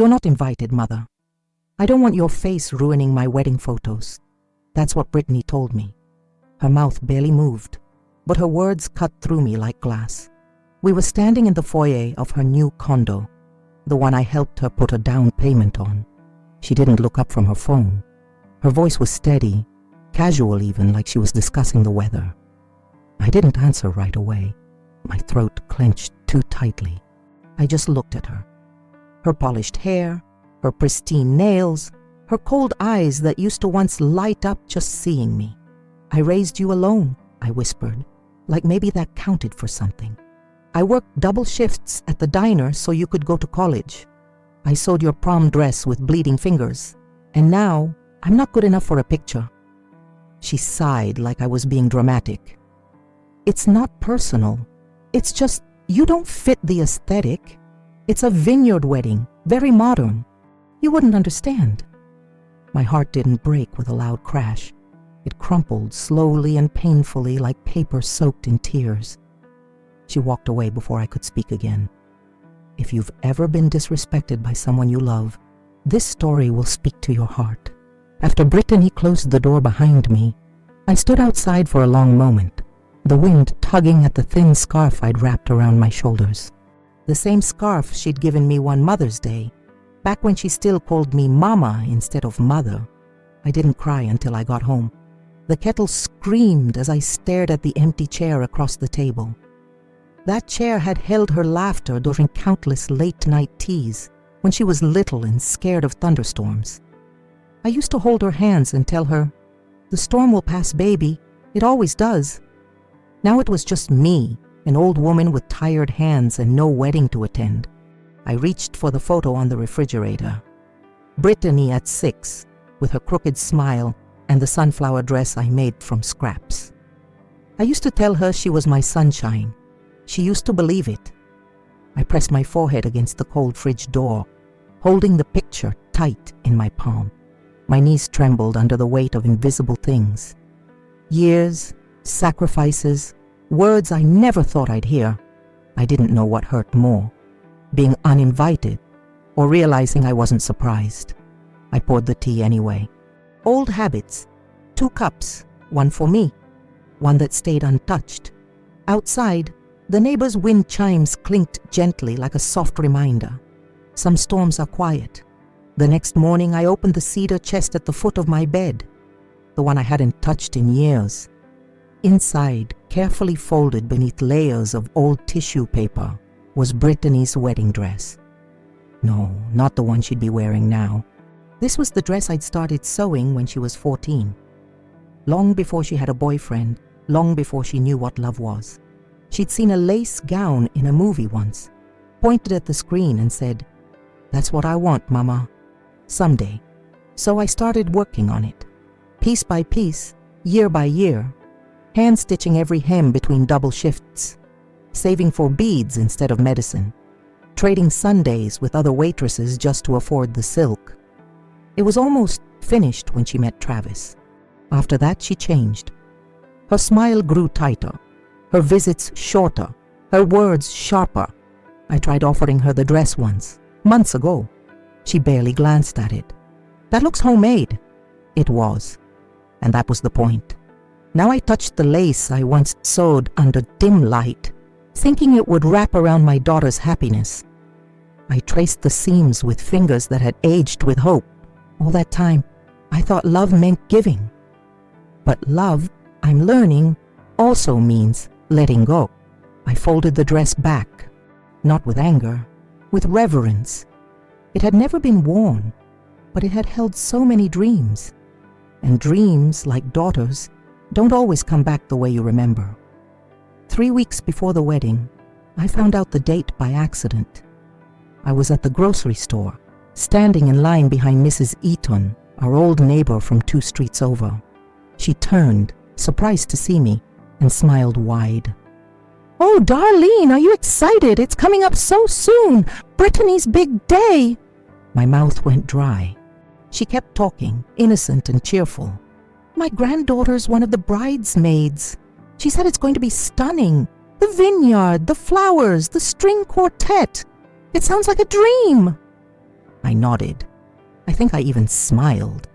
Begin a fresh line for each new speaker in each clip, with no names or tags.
"You're not invited, Mother. I don't want your face ruining my wedding photos." That's what Brittany told me. Her mouth barely moved, but her words cut through me like glass. We were standing in the foyer of her new condo, the one I helped her put a down payment on. She didn't look up from her phone. Her voice was steady, casual even, like she was discussing the weather. I didn't answer right away. My throat clenched too tightly. I just looked at her. Her polished hair, her pristine nails, her cold eyes that used to once light up just seeing me. "I raised you alone," I whispered, like maybe that counted for something. "I worked double shifts at the diner so you could go to college. I sewed your prom dress with bleeding fingers, and now I'm not good enough for a picture." She sighed like I was being dramatic. "It's not personal. It's just you don't fit the aesthetic. It's a vineyard wedding, very modern. You wouldn't understand." My heart didn't break with a loud crash. It crumpled slowly and painfully like paper soaked in tears. She walked away before I could speak again. If you've ever been disrespected by someone you love, this story will speak to your heart. After Brittany closed the door behind me, I stood outside for a long moment, the wind tugging at the thin scarf I'd wrapped around my shoulders. The same scarf she'd given me one Mother's Day, back when she still called me Mama instead of Mother. I didn't cry until I got home. The kettle screamed as I stared at the empty chair across the table. That chair had held her laughter during countless late-night teas when she was little and scared of thunderstorms. I used to hold her hands and tell her, "The storm will pass, baby. It always does." Now it was just me, an old woman with tired hands and no wedding to attend. I reached for the photo on the refrigerator. Brittany at 6, with her crooked smile and the sunflower dress I made from scraps. I used to tell her she was my sunshine. She used to believe it. I pressed my forehead against the cold fridge door, holding the picture tight in my palm. My knees trembled under the weight of invisible things. Years, sacrifices, words I never thought I'd hear. I didn't know what hurt more, being uninvited or realizing I wasn't surprised. I poured the tea anyway. Old habits, 2 cups, one for me, one that stayed untouched. Outside, the neighbor's wind chimes clinked gently like a soft reminder. Some storms are quiet. The next morning, I opened the cedar chest at the foot of my bed, the one I hadn't touched in years. Inside, carefully folded beneath layers of old tissue paper, was Brittany's wedding dress. No, not the one she'd be wearing now. This was the dress I'd started sewing when she was 14. Long before she had a boyfriend, long before she knew what love was. She'd seen a lace gown in a movie once, pointed at the screen and said, "That's what I want, Mama, someday." So I started working on it, piece by piece, year by year, hand-stitching every hem between double shifts, saving for beads instead of medicine, trading Sundays with other waitresses just to afford the silk. It was almost finished when she met Travis. After that, she changed. Her smile grew tighter, her visits shorter, her words sharper. I tried offering her the dress once, months ago. She barely glanced at it. "That looks homemade." It was, and that was the point. Now I touched the lace I once sewed under dim light, thinking it would wrap around my daughter's happiness. I traced the seams with fingers that had aged with hope. All that time, I thought love meant giving. But love, I'm learning, also means letting go. I folded the dress back, not with anger, with reverence. It had never been worn, but it had held so many dreams. And dreams, like daughters, don't always come back the way you remember. 3 weeks before the wedding, I found out the date by accident. I was at the grocery store, standing in line behind Mrs. Eaton, our old neighbor from 2 streets over. She turned, surprised to see me, and smiled wide. "Oh, Darlene, are you excited? It's coming up so soon! Brittany's big day!" My mouth went dry. She kept talking, innocent and cheerful. "My granddaughter's one of the bridesmaids. She said it's going to be stunning. The vineyard, the flowers, the string quartet. It sounds like a dream." I nodded. I think I even smiled.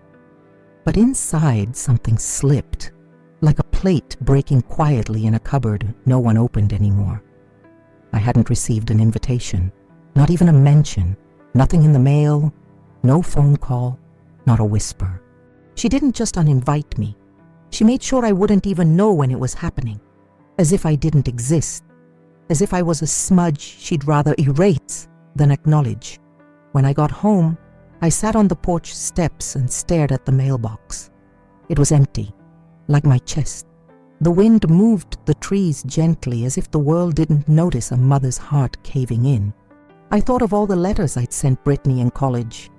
But inside, something slipped, like a plate breaking quietly in a cupboard no one opened anymore. I hadn't received an invitation, not even a mention, nothing in the mail, no phone call, not a whisper. She didn't just uninvite me. She made sure I wouldn't even know when it was happening, as if I didn't exist, as if I was a smudge she'd rather erase than acknowledge. When I got home, I sat on the porch steps and stared at the mailbox. It was empty, like my chest. The wind moved the trees gently as if the world didn't notice a mother's heart caving in. I thought of all the letters I'd sent Brittany in college,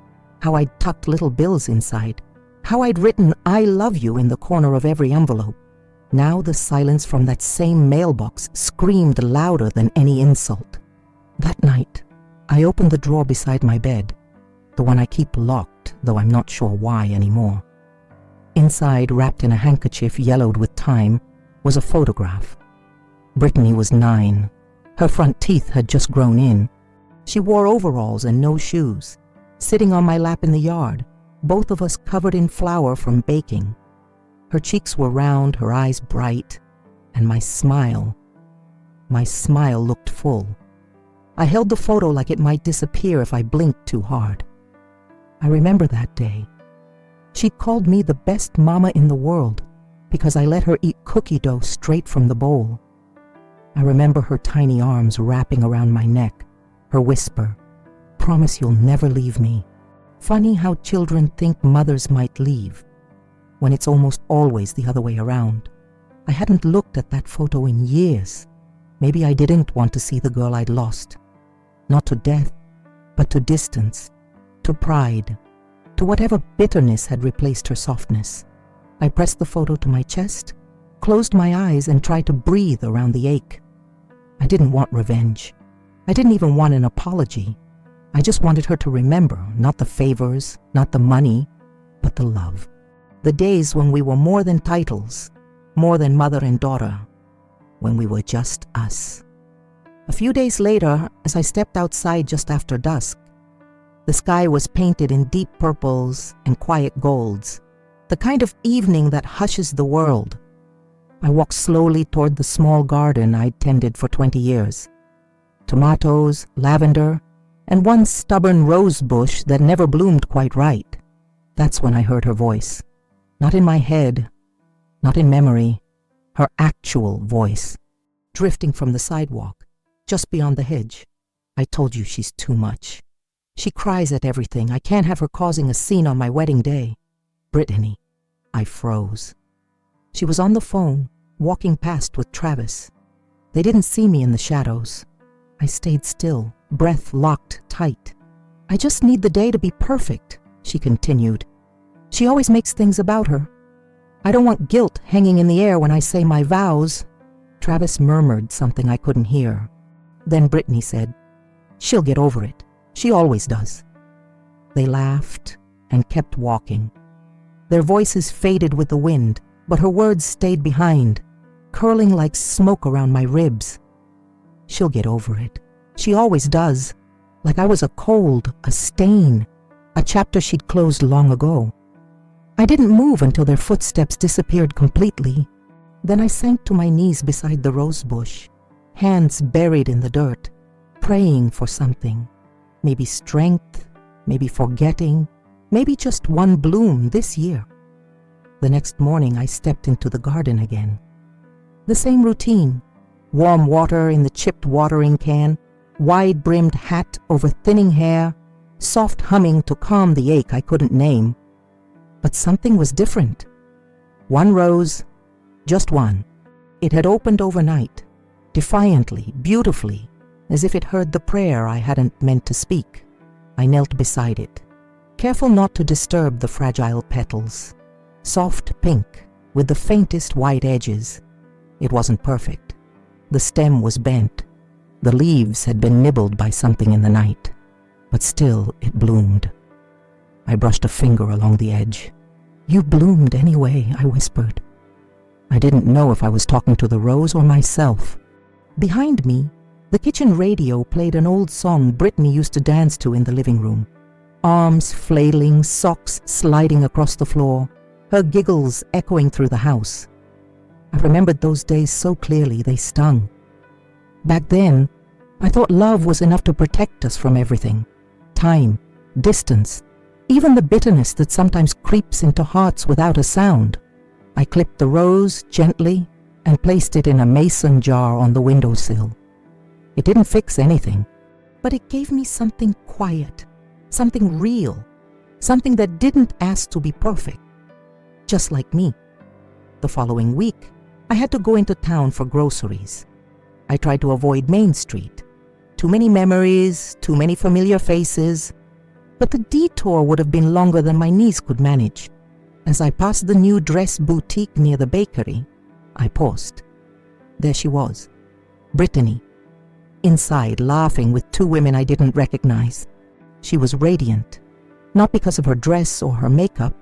how I'd tucked little bills inside, how I'd written "I love you" in the corner of every envelope. Now the silence from that same mailbox screamed louder than any insult. That night, I opened the drawer beside my bed, the one I keep locked, though I'm not sure why anymore. Inside, wrapped in a handkerchief yellowed with time, was a photograph. Brittany was 9. Her front teeth had just grown in. She wore overalls and no shoes, sitting on my lap in the yard, both of us covered in flour from baking. Her cheeks were round, her eyes bright, and my smile looked full. I held the photo like it might disappear if I blinked too hard. I remember that day. She'd called me the best mama in the world because I let her eat cookie dough straight from the bowl. I remember her tiny arms wrapping around my neck, her whisper, "Promise you'll never leave me." Funny how children think mothers might leave, when it's almost always the other way around. I hadn't looked at that photo in years. Maybe I didn't want to see the girl I'd lost. Not to death, but to distance, to pride, to whatever bitterness had replaced her softness. I pressed the photo to my chest, closed my eyes, and tried to breathe around the ache. I didn't want revenge. I didn't even want an apology. I just wanted her to remember, not the favors, not the money, but the love. The days when we were more than titles, more than mother and daughter, when we were just us. A few days later, as I stepped outside just after dusk, the sky was painted in deep purples and quiet golds, the kind of evening that hushes the world. I walked slowly toward the small garden I'd tended for 20 years. Tomatoes, lavender, and one stubborn rose bush that never bloomed quite right. That's when I heard her voice. Not in my head, not in memory, her actual voice, drifting from the sidewalk, just beyond the hedge. "I told you she's too much. She cries at everything. I can't have her causing a scene on my wedding day. Brittany." I froze. She was on the phone, walking past with Travis. They didn't see me in the shadows. I stayed still, breath locked tight. "I just need the day to be perfect," she continued. "She always makes things about her. I don't want guilt hanging in the air when I say my vows." Travis murmured something I couldn't hear. Then Brittany said, "She'll get over it. She always does." They laughed and kept walking. Their voices faded with the wind, but her words stayed behind, curling like smoke around my ribs. "She'll get over it. She always does." Like I was a cold, a stain, a chapter she'd closed long ago. I didn't move until their footsteps disappeared completely. Then I sank to my knees beside the rose bush, hands buried in the dirt, praying for something. Maybe strength, maybe forgetting, maybe just one bloom this year. The next morning I stepped into the garden again. The same routine. Warm water in the chipped watering can, wide-brimmed hat over thinning hair, soft humming to calm the ache I couldn't name. But something was different. One rose, just one. It had opened overnight, defiantly, beautifully, as if it heard the prayer I hadn't meant to speak. I knelt beside it, careful not to disturb the fragile petals. Soft pink, with the faintest white edges. It wasn't perfect. The stem was bent. The leaves had been nibbled by something in the night, but still it bloomed. I brushed a finger along the edge. "You bloomed anyway," I whispered. I didn't know if I was talking to the rose or myself. Behind me, the kitchen radio played an old song Brittany used to dance to in the living room. arms flailing, socks sliding across the floor, her giggles echoing through the house. I remembered those days so clearly they stung. Back then, I thought love was enough to protect us from everything. Time, distance, even the bitterness that sometimes creeps into hearts without a sound. I clipped the rose gently and placed it in a mason jar on the windowsill. It didn't fix anything, but it gave me something quiet, something real, something that didn't ask to be perfect, just like me. The following week, I had to go into town for groceries. I tried to avoid Main Street. Too many memories, too many familiar faces, but the detour would have been longer than my knees could manage. As I passed the new dress boutique near the bakery, I paused. There she was, Brittany, inside laughing with two women I didn't recognize. She was radiant, not because of her dress or her makeup,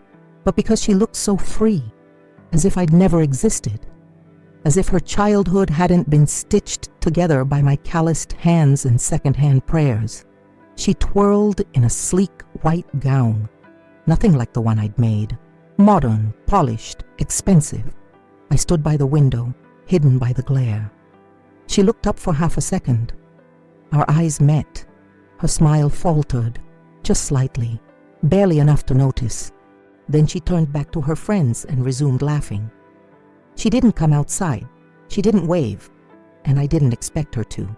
but because she looked so free, as if I'd never existed, as if her childhood hadn't been stitched together by my calloused hands and second-hand prayers. She twirled in a sleek white gown, nothing like the one I'd made, modern, polished, expensive. I stood by the window, hidden by the glare. She looked up for half a second. Our eyes met. Her smile faltered, just slightly, barely enough to notice. Then she turned back to her friends and resumed laughing. She didn't come outside. She didn't wave, and I didn't expect her to.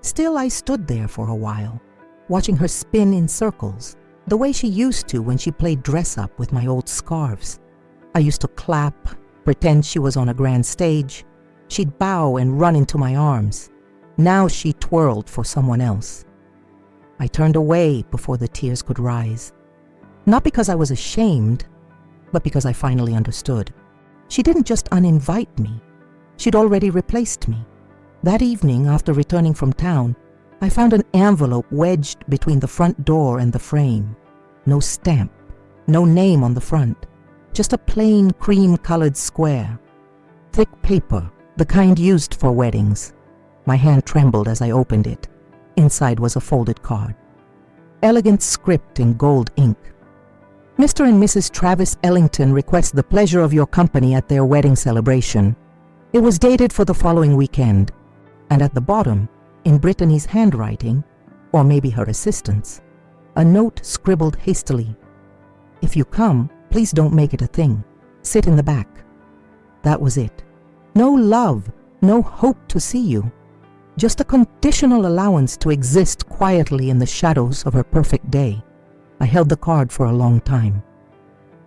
Still, I stood there for a while, watching her spin in circles, the way she used to when she played dress-up with my old scarves. I used to clap, pretend she was on a grand stage. She'd bow and run into my arms. Now she twirled for someone else. I turned away before the tears could rise. Not because I was ashamed, but because I finally understood. She didn't just uninvite me. She'd already replaced me. That evening, after returning from town, I found an envelope wedged between the front door and the frame. No stamp, no name on the front, just a plain cream-colored square. Thick paper, the kind used for weddings. My hand trembled as I opened it. Inside was a folded card. Elegant script in gold ink. Mr. and Mrs. Travis Ellington request the pleasure of your company at their wedding celebration. It was dated for the following weekend, and at the bottom, in Brittany's handwriting, or maybe her assistant's, a note scribbled hastily. If you come, please don't make it a thing. Sit in the back. That was it. No love, no hope to see you. Just a conditional allowance to exist quietly in the shadows of her perfect day. I held the card for a long time.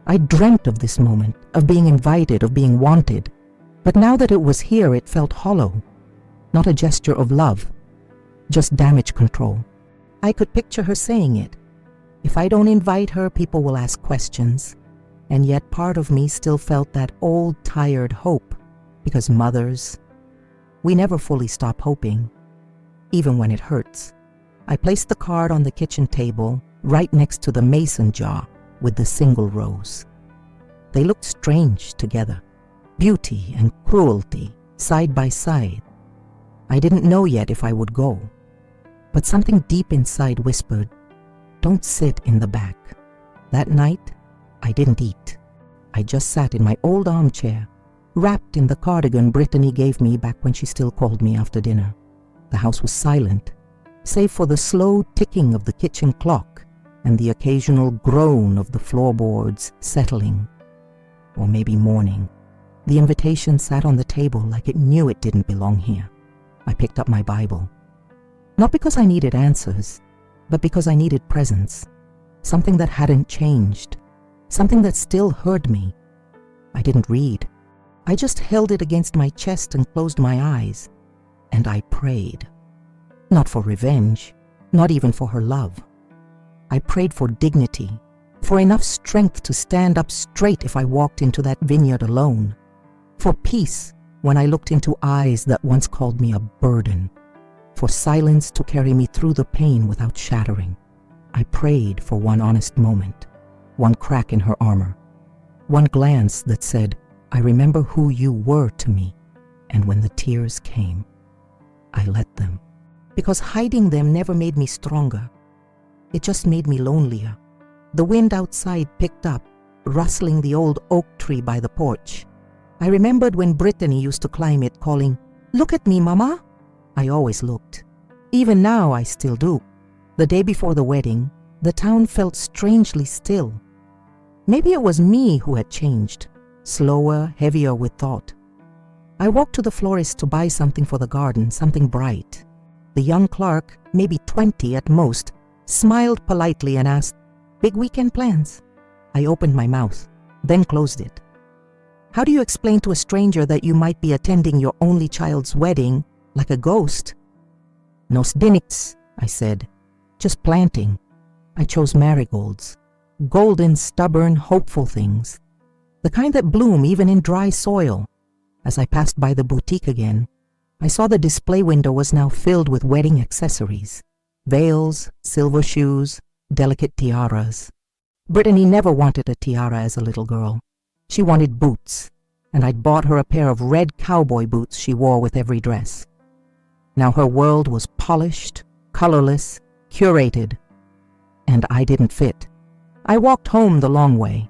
I dreamt of this moment, of being invited, of being wanted. But now that it was here, it felt hollow. Not a gesture of love, just damage control. I could picture her saying it. If I don't invite her, people will ask questions. And yet part of me still felt that old, tired hope, because mothers, we never fully stop hoping, even when it hurts. I placed the card on the kitchen table, right next to the mason jar with the single rose. They looked strange together, beauty and cruelty side by side. I didn't know yet if I would go, but something deep inside whispered, "Don't sit in the back." That night, I didn't eat. I just sat in my old armchair, wrapped in the cardigan Brittany gave me back when she still called me after dinner. The house was silent, save for the slow ticking of the kitchen clock and the occasional groan of the floorboards settling, or maybe mourning. The invitation sat on the table like it knew it didn't belong here. I picked up my Bible. Not because I needed answers, but because I needed presence. Something that hadn't changed. Something that still heard me. I didn't read. I just held it against my chest and closed my eyes. And I prayed. Not for revenge, not even for her love. I prayed for dignity, for enough strength to stand up straight if I walked into that vineyard alone. For peace when I looked into eyes that once called me a burden. For silence to carry me through the pain without shattering. I prayed for one honest moment, one crack in her armor, one glance that said, "I remember who you were to me." And when the tears came, I let them. Because hiding them never made me stronger. It just made me lonelier. The wind outside picked up, rustling the old oak tree by the porch. I remembered when Brittany used to climb it, calling, "Look at me, Mama." I always looked. Even now I still do. The day before the wedding, the town felt strangely still. Maybe it was me who had changed, slower, heavier with thought. I walked to the florist to buy something for the garden, something bright. The young clerk, maybe 20 at most, smiled politely and asked, "Big weekend plans?" I opened my mouth, then closed it. How do you explain to a stranger that you might be attending your only child's wedding like a ghost? "Nos dinits," I said. "Just planting." I chose marigolds. Golden, stubborn, hopeful things. The kind that bloom even in dry soil. As I passed by the boutique again, I saw the display window was now filled with wedding accessories. Veils, silver shoes, delicate tiaras. Brittany never wanted a tiara as a little girl. She wanted boots, and I'd bought her a pair of red cowboy boots she wore with every dress. Now her world was polished, colorless, curated, and I didn't fit. I walked home the long way.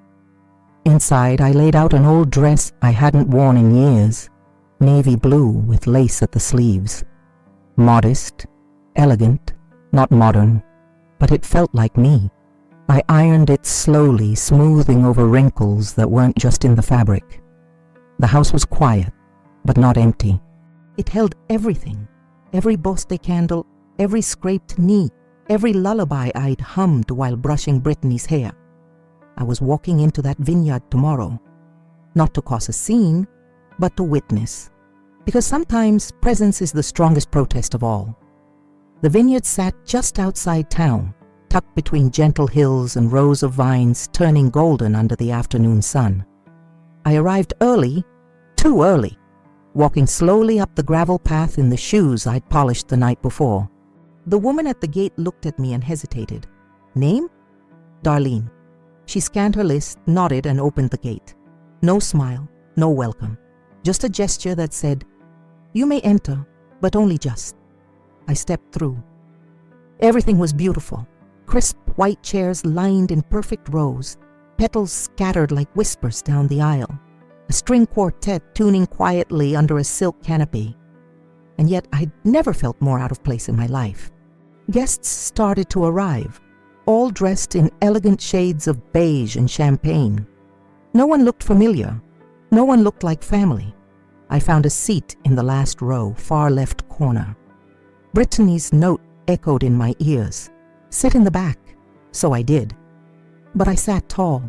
Inside, I laid out an old dress I hadn't worn in years, navy blue with lace at the sleeves. Modest, elegant, not modern, but it felt like me. I ironed it slowly, smoothing over wrinkles that weren't just in the fabric. The house was quiet, but not empty. It held everything, every birthday candle, every scraped knee, every lullaby I'd hummed while brushing Brittany's hair. I was walking into that vineyard tomorrow, not to cause a scene, but to witness, because sometimes presence is the strongest protest of all. The vineyard sat just outside town, tucked between gentle hills and rows of vines turning golden under the afternoon sun. I arrived early, too early, walking slowly up the gravel path in the shoes I'd polished the night before. The woman at the gate looked at me and hesitated. "Name?" "Darlene." She scanned her list, nodded, and opened the gate. No smile, no welcome, just a gesture that said, "You may enter, but only just." I stepped through. Everything was beautiful. Crisp white chairs lined in perfect rows, petals scattered like whispers down the aisle, a string quartet tuning quietly under a silk canopy. And yet I'd never felt more out of place in my life. Guests started to arrive, all dressed in elegant shades of beige and champagne. No one looked familiar. No one looked like family. I found a seat in the last row, far left corner. Brittany's note echoed in my ears. "Sit in the back." So I did. But I sat tall.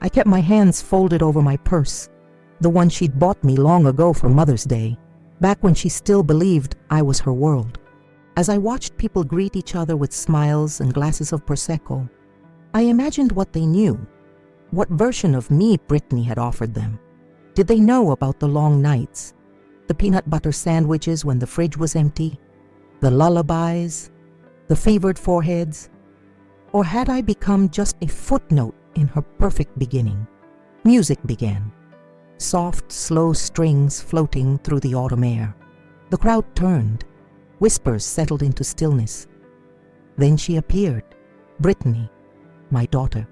I kept my hands folded over my purse, the one she'd bought me long ago for Mother's Day, back when she still believed I was her world. As I watched people greet each other with smiles and glasses of Prosecco, I imagined what they knew, what version of me Brittany had offered them. Did they know about the long nights, the peanut butter sandwiches when the fridge was empty, the lullabies, the fevered foreheads? Or had I become just a footnote in her perfect beginning? Music began, soft, slow strings floating through the autumn air. The crowd turned. Whispers settled into stillness. Then she appeared, Brittany, my daughter,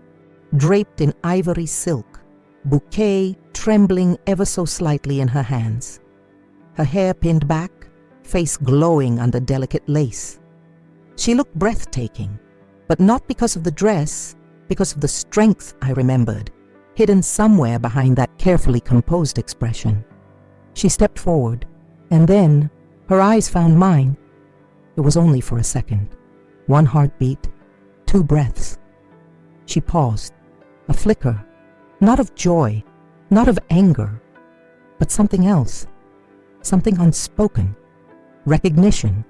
draped in ivory silk, bouquet trembling ever so slightly in her hands. Her hair pinned back, face glowing under delicate lace. She looked breathtaking, but not because of the dress, because of the strength I remembered, hidden somewhere behind that carefully composed expression. She stepped forward, and then her eyes found mine. It was only for a second. One heartbeat, 2 breaths. She paused, a flicker, not of joy, not of anger, but something else, something unspoken, recognition,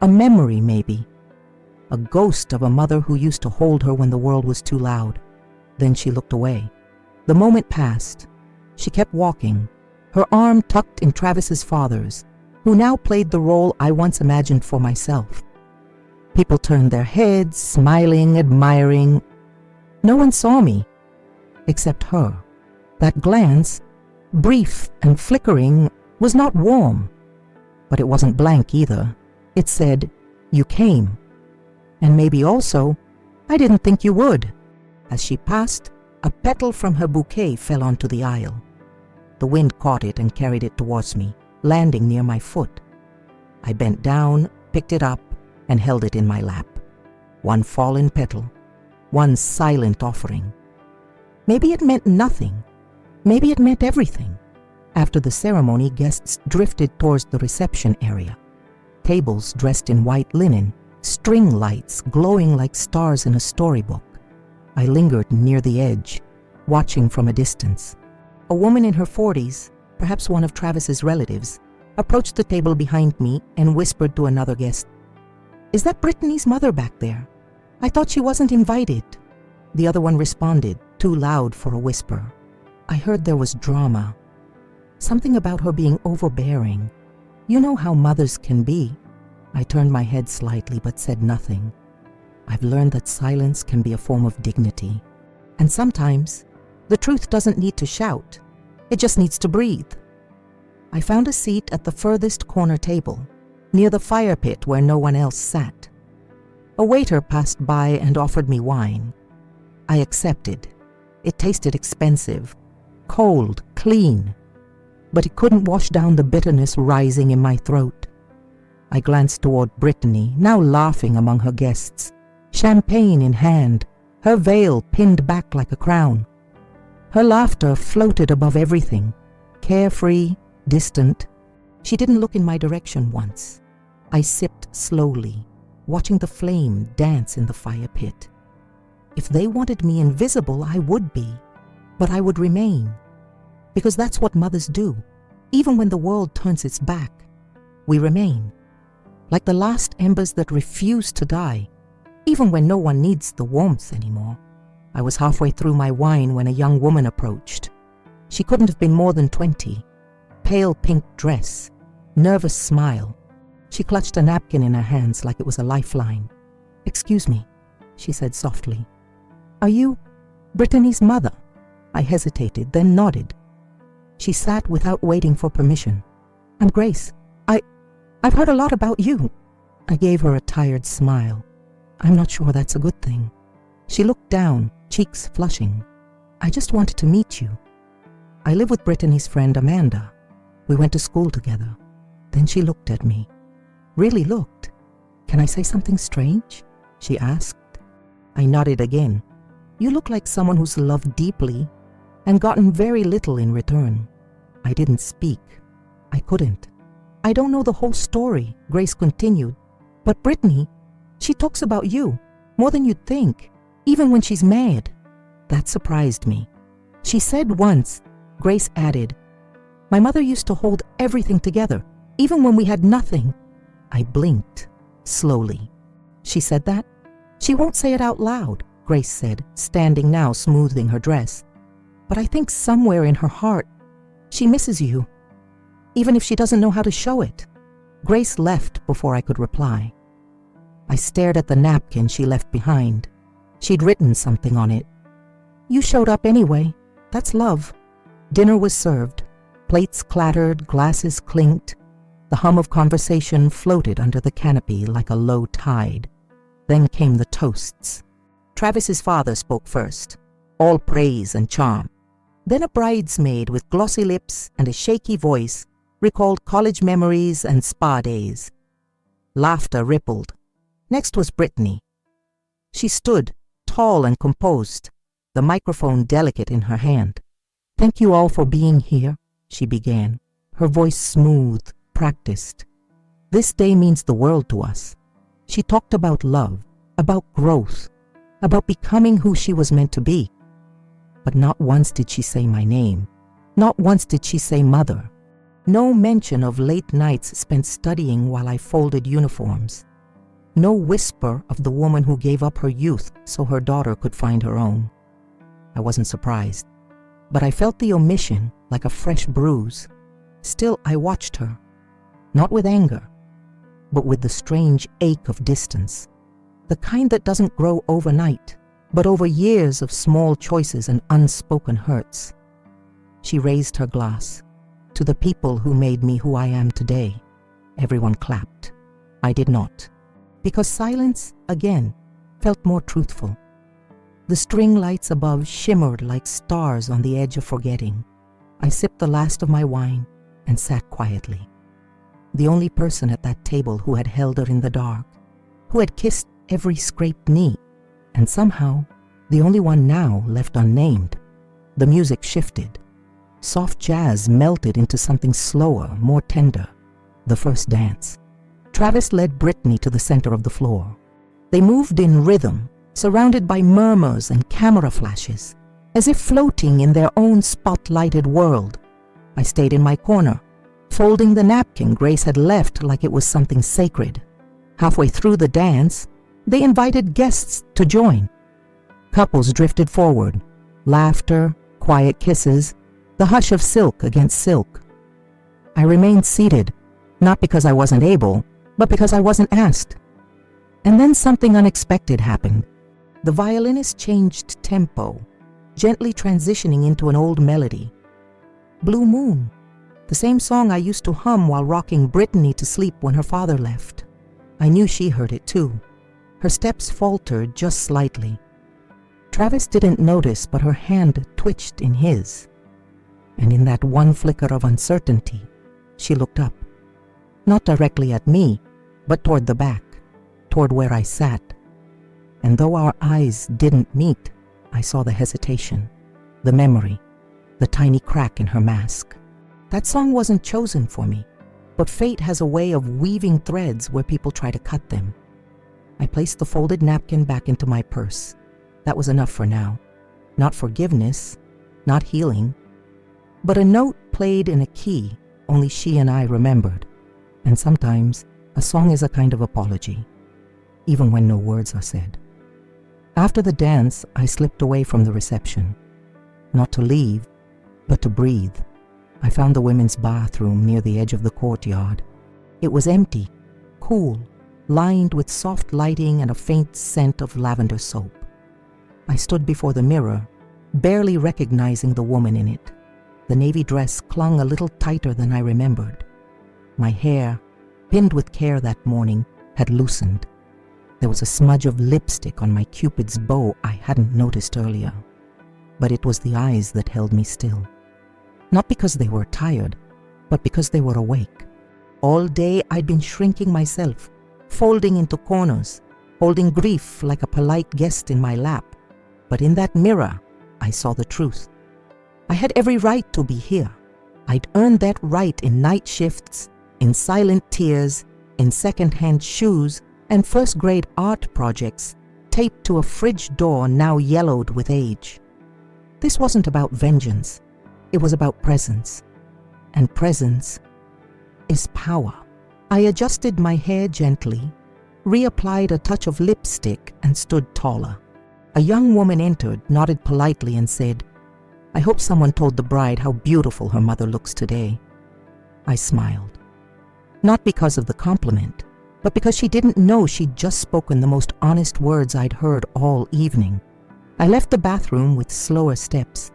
a memory maybe, a ghost of a mother who used to hold her when the world was too loud. Then she looked away. The moment passed. She kept walking, her arm tucked in Travis's father's, who now played the role I once imagined for myself. People turned their heads, smiling, admiring. No one saw me, except her. That glance, brief and flickering, was not warm, but it wasn't blank either. It said, "You came," and maybe also, I didn't think you would." As she passed, a petal from her bouquet fell onto the aisle. The wind caught it and carried it towards me, landing near my foot. I bent down, picked it up, and held it in my lap. One fallen petal, one silent offering. Maybe it meant nothing. Maybe it meant everything. After the ceremony, guests drifted towards the reception area. Tables dressed in white linen, string lights glowing like stars in a storybook. I lingered near the edge, watching from a distance. A woman in her 40s, perhaps one of Travis's relatives, approached the table behind me and whispered to another guest, "Is that Brittany's mother back there? I thought she wasn't invited." The other one responded, too loud for a whisper. I heard there was drama. Something about her being overbearing. You know how mothers can be. I turned my head slightly but said nothing. I've learned that silence can be a form of dignity. And sometimes, the truth doesn't need to shout. It just needs to breathe. I found a seat at the furthest corner table, near the fire pit where no one else sat. A waiter passed by and offered me wine. I accepted. It tasted expensive, cold, clean, but it couldn't wash down the bitterness rising in my throat. I glanced toward Brittany, now laughing among her guests, champagne in hand, her veil pinned back like a crown. Her laughter floated above everything, carefree, distant. She didn't look in my direction once. I sipped slowly, watching the flame dance in the fire pit. If they wanted me invisible, I would be, but I would remain. Because that's what mothers do. Even when the world turns its back, we remain. Like the last embers that refuse to die, even when no one needs the warmth anymore. I was halfway through my wine when a young woman approached. She couldn't have been more than 20. Pale pink dress, nervous smile. She clutched a napkin in her hands like it was a lifeline. "Excuse me," she said softly. "Are you Brittany's mother?" I hesitated, then nodded. She sat without waiting for permission. "I'm Grace. I've heard a lot about you." I gave her a tired smile. "I'm not sure that's a good thing." She looked down, cheeks flushing. "I just wanted to meet you. I live with Brittany's friend Amanda. We went to school together." Then she looked at me. Really looked. "Can I say something strange?" she asked. I nodded again. "You look like someone who's loved deeply and gotten very little in return." I didn't speak. I couldn't. "I don't know the whole story," Grace continued, "but Brittany, she talks about you more than you'd think, even when she's mad." That surprised me. She said once, Grace added, "My mother used to hold everything together, even when we had nothing." I blinked, slowly. "She said that?" "She won't say it out loud," Grace said, standing now smoothing her dress. "But I think somewhere in her heart, she misses you, even if she doesn't know how to show it." Grace left before I could reply. I stared at the napkin she left behind. She'd written something on it. "You showed up anyway. That's love." Dinner was served. Plates clattered, glasses clinked. The hum of conversation floated under the canopy like a low tide. Then came the toasts. Travis's father spoke first, all praise and charm. Then a bridesmaid with glossy lips and a shaky voice recalled college memories and spa days. Laughter rippled. Next was Brittany. She stood, tall and composed, the microphone delicate in her hand. "Thank you all for being here," she began, her voice smooth, practiced. "This day means the world to us." She talked about love, about growth, about becoming who she was meant to be. But not once did she say my name. Not once did she say mother. No mention of late nights spent studying while I folded uniforms. No whisper of the woman who gave up her youth so her daughter could find her own. I wasn't surprised, but I felt the omission like a fresh bruise. Still, I watched her, not with anger, but with the strange ache of distance, the kind that doesn't grow overnight, but over years of small choices and unspoken hurts. She raised her glass. "To the people who made me who I am today." Everyone clapped. I did not. Because silence, again, felt more truthful. The string lights above shimmered like stars on the edge of forgetting. I sipped the last of my wine and sat quietly. The only person at that table who had held her in the dark, who had kissed every scraped knee, and somehow the only one now left unnamed. The music shifted. Soft jazz melted into something slower, more tender. The first dance. Travis led Brittany to the center of the floor. They moved in rhythm, surrounded by murmurs and camera flashes, as if floating in their own spotlighted world. I stayed in my corner, folding the napkin Grace had left like it was something sacred. Halfway through the dance, they invited guests to join. Couples drifted forward, laughter, quiet kisses, the hush of silk against silk. I remained seated, not because I wasn't able, but because I wasn't asked. And then something unexpected happened. The violinist changed tempo, gently transitioning into an old melody. Blue Moon, the same song I used to hum while rocking Brittany to sleep when her father left. I knew she heard it too. Her steps faltered just slightly. Travis didn't notice, but her hand twitched in his. And in that one flicker of uncertainty, she looked up. Not directly at me, but toward the back, toward where I sat. And though our eyes didn't meet, I saw the hesitation, the memory, the tiny crack in her mask. That song wasn't chosen for me, but fate has a way of weaving threads where people try to cut them. I placed the folded napkin back into my purse. That was enough for now. Not forgiveness, not healing, but a note played in a key only she and I remembered. And sometimes a song is a kind of apology, even when no words are said. After the dance, I slipped away from the reception. Not to leave, but to breathe. I found the women's bathroom near the edge of the courtyard. It was empty, cool, lined with soft lighting and a faint scent of lavender soap. I stood before the mirror, barely recognizing the woman in it. The navy dress clung a little tighter than I remembered. My hair, pinned with care that morning, had loosened. There was a smudge of lipstick on my Cupid's bow I hadn't noticed earlier. But it was the eyes that held me still. Not because they were tired, but because they were awake. All day I'd been shrinking myself, folding into corners, holding grief like a polite guest in my lap. But in that mirror, I saw the truth. I had every right to be here. I'd earned that right in night shifts, in silent tears, in second-hand shoes, and first-grade art projects taped to a fridge door now yellowed with age. This wasn't about vengeance. It was about presence. And presence is power. I adjusted my hair gently, reapplied a touch of lipstick, and stood taller. A young woman entered, nodded politely, and said, "I hope someone told the bride how beautiful her mother looks today." I smiled. Not because of the compliment, but because she didn't know she'd just spoken the most honest words I'd heard all evening. I left the bathroom with slower steps.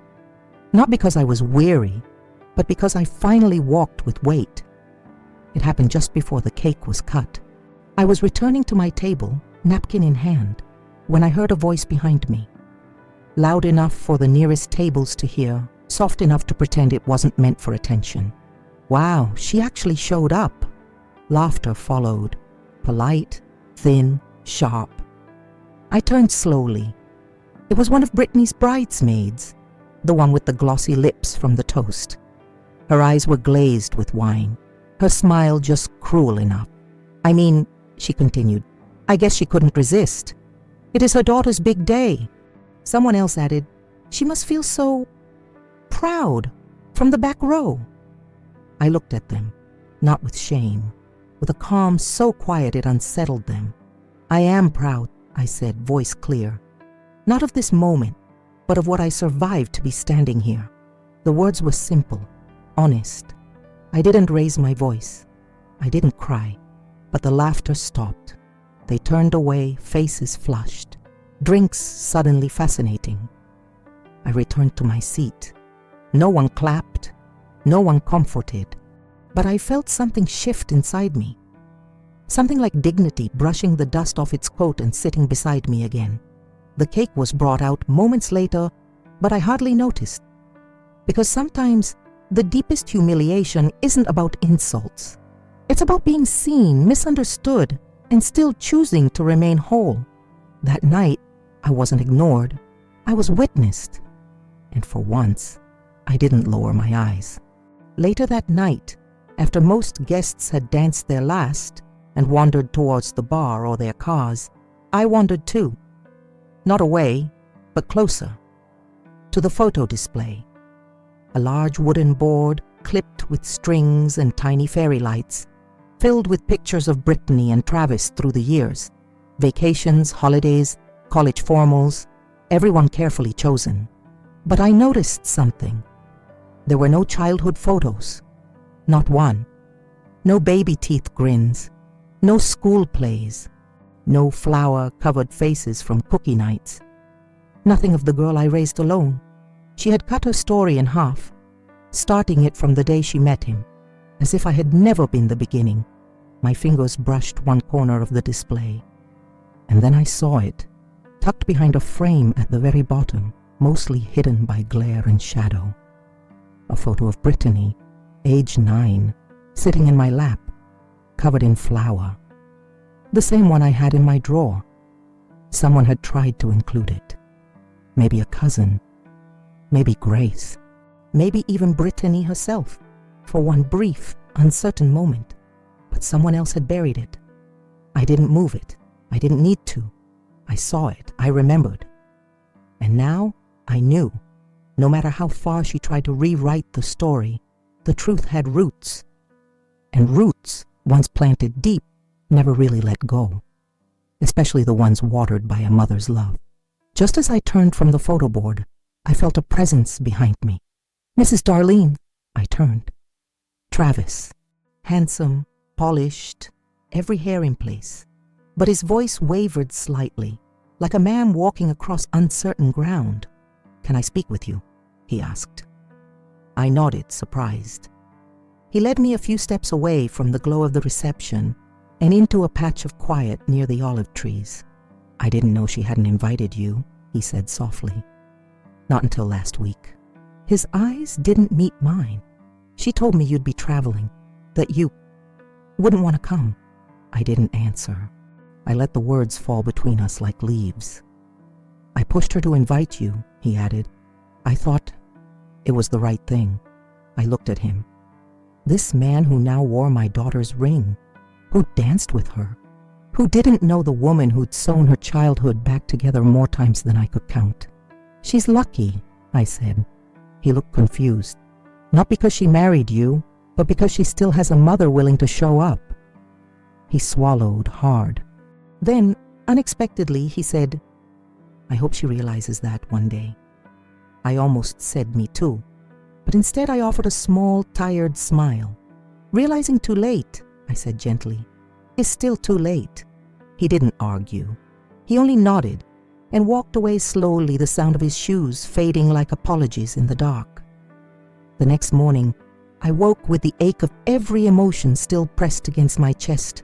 Not because I was weary, but because I finally walked with weight. It happened just before the cake was cut. I was returning to my table, napkin in hand, when I heard a voice behind me. Loud enough for the nearest tables to hear, soft enough to pretend it wasn't meant for attention. Wow, she actually showed up. Laughter followed, polite, thin, sharp. I turned slowly. It was one of Brittany's bridesmaids, the one with the glossy lips from the toast. Her eyes were glazed with wine, her smile just cruel enough. "I mean," she continued, "I guess she couldn't resist. It is her daughter's big day." Someone else added, "She must feel so proud," from the back row. I looked at them, not with shame, with a calm so quiet it unsettled them. "I am proud," I said, voice clear. "Not of this moment, but of what I survived to be standing here." The words were simple, honest. I didn't raise my voice. I didn't cry, but the laughter stopped. They turned away, faces flushed, drinks suddenly fascinating. I returned to my seat. No one clapped, no one comforted, but I felt something shift inside me. something like dignity brushing the dust off its coat and sitting beside me again. The cake was brought out moments later, but I hardly noticed. Because sometimes the deepest humiliation isn't about insults. It's about being seen, misunderstood, and still choosing to remain whole. That night, I wasn't ignored. I was witnessed. And for once, I didn't lower my eyes. Later that night, after most guests had danced their last and wandered towards the bar or their cars, I wandered too. Not away, but closer. To the photo display. A large wooden board clipped with strings and tiny fairy lights, filled with pictures of Brittany and Travis through the years. Vacations, holidays, college formals, everyone carefully chosen. But I noticed something. There were no childhood photos. Not one. No baby teeth grins. No school plays. No flower-covered faces from cookie nights. Nothing of the girl I raised alone. She had cut her story in half, starting it from the day she met him, as if I had never been the beginning. My fingers brushed one corner of the display. And then I saw it, tucked behind a frame at the very bottom, mostly hidden by glare and shadow. A photo of Brittany, age 9, sitting in my lap, covered in flour. The same one I had in my drawer. Someone had tried to include it. Maybe a cousin. Maybe Grace. Maybe even Brittany herself, for one brief, uncertain moment. But someone else had buried it. I didn't move it. I didn't need to. I saw it. I remembered. And now I knew. No matter how far she tried to rewrite the story, the truth had roots. And roots, once planted deep, never really let go. Especially the ones watered by a mother's love. Just as I turned from the photo board, I felt a presence behind me. "Mrs. Darlene," I turned. Travis, handsome, polished, every hair in place. But his voice wavered slightly, like a man walking across uncertain ground. "Can I speak with you?" he asked. I nodded, surprised. He led me a few steps away from the glow of the reception and into a patch of quiet near the olive trees. "I didn't know she hadn't invited you," he said softly. "Not until last week." His eyes didn't meet mine. "She told me you'd be traveling, that you wouldn't want to come." I didn't answer. I let the words fall between us like leaves. "I pushed her to invite you," he added. "I thought it was the right thing." I looked at him. This man who now wore my daughter's ring, who danced with her, who didn't know the woman who'd sewn her childhood back together more times than I could count. "She's lucky," I said. He looked confused. "Not because she married you, but because she still has a mother willing to show up." He swallowed hard. Then, unexpectedly, he said, "I hope she realizes that one day." I almost said me too, but instead I offered a small, tired smile. "Realizing too late," I said gently, "is still too late." He didn't argue. He only nodded and walked away slowly, the sound of his shoes fading like apologies in the dark. The next morning, I woke with the ache of every emotion still pressed against my chest,